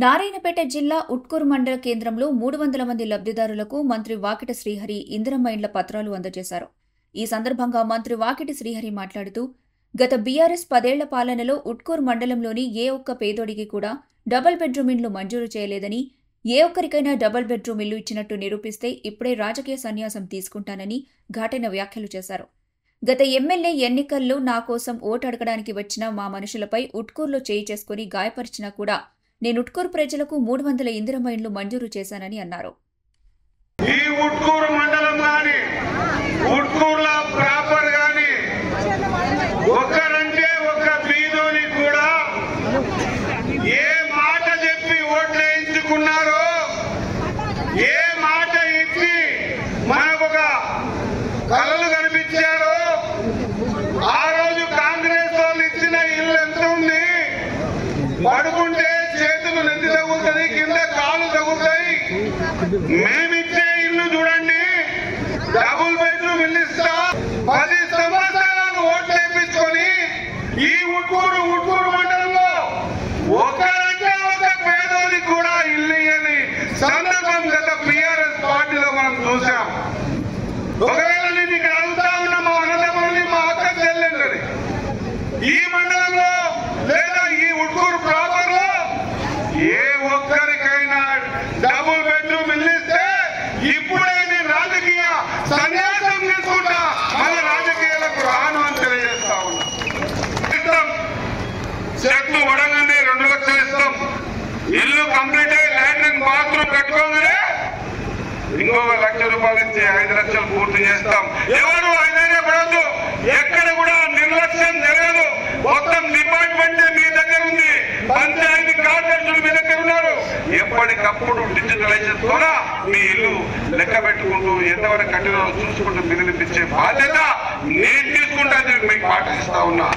నారాయణపేట జిల్లా ఉట్కూరు మండల కేంద్రంలో 300 మంది లబ్ధిదారులకు మంత్రి వాకిటి శ్రీహరి ఇందిరమ్మ ఇండ్ల పత్రాలు అందజేశారు. ఈ సందర్భంగా మంత్రి వాకిటి శ్రీహరి మాట్లాడుతూ, గత బీఆర్ఎస్ 10 ఏళ్ల పాలనలో ఉట్కూరు మండలంలోని ఏ ఒక్క పేదోడికి కూడా డబుల్ బెడ్రూమ్ ఇండ్లు మంజూరు చేయలేదని, ఏ ఒక్కరికైనా డబుల్ బెడ్రూమ్ ఇల్లు ఇచ్చినట్టు నిరూపిస్తే ఇప్పుడే రాజకీయ సన్యాసం తీసుకుంటానని ఘాటైన వ్యాఖ్యలు చేశారు. గత ఎమ్మెల్యే ఎన్నికల్లో నా కోసం ఓటు అడగడానికి వచ్చిన మా మనుషులపై ఉట్కూరులో చేయి చేసుకుని గాయపరిచినా కూడా నేను ఉట్కూరు ప్రజలకు 300 ఇందిరమ్మ ఇండ్లు మంజూరు చేశానని అన్నారు. ఈ ఉట్కూరు మండలం గాని ఉట్కూరులో ప్రాపర్ గాని ఒకరంటే ఒక బీదోని కూడా ఏ మాట చెప్పి ఓట్లు వేయించుకున్నారో, ఏ మాట ఇచ్చి మనకు ఒక కలలు కనిపించారో, ఆ రోజు కాంగ్రెస్ వాళ్ళు ఇచ్చిన ఇల్లు ఎంత ఉంది, పడుకుంటే చేతులు నెత్తి తగులుతుంది, కింద కాలు తగులుతాయి. మేమిచ్చే ఇల్లు చూడండి, డబుల్ బెడ్రూమ్ ఇల్లు ఇస్తా. 10 సంవత్సరాలు ఓట్లు వేయించుకొని ఈ ఉట్కూరు మండలంలో ఒకరంటే ఒక పేదోనికి కూడా ఇల్లు ఇయ్యని సందర్భం గత బీఆర్ఎస్ పార్టీలో మనం చూసాం. ఒకవేళ నేను ఇక్కడ అడుగుతా ఉన్న మా అన్నదమ్ములని, మా అక్క చెల్లెండి, ఈ మండలంలో లేదా ఈ ఉట్కూరు ప్రాపర్ లో ఏ ఒక్కరికైనా డబుల్ బెడ్రూమ్ ఇల్లు ఇస్తే ఇప్పుడే నేను రాజకీయ సన్యాసం తీసుకుంటా, మన రాజకీయాలకు రాను అని తెలియజేస్తా ఉన్నా. చెట్లు వడంగానే 2 లక్షలు ఇస్తాం. ఇల్లు కంప్లీట్ అయ్యి లాట్రిన్ బాత్రూమ్ కట్టుకోగానే ఇంకొక ₹1,00,000 ఇచ్చి 5 లక్షలు పూర్తి చేస్తాం. ఎవరు అయినా పడద్దు, ఎక్కడ కూడా నిర్లక్ష్యం జరగదు. మొత్తం డిపార్ట్మెంట్ మీ దగ్గర ఉంది, పంచాయతీ కార్యదర్శులు మీ దగ్గర ఉన్నారు. ఎప్పటికప్పుడు డిజిటలైజేషన్ ద్వారా మీ ఇల్లు లెక్క పెట్టుకుంటూ ఎంతవరకు కట్టినో చూసుకుంటూ మిగిలిపించే బాధ్యత నేను తీసుకుంటా, మీకు పాటిస్తా ఉన్నా.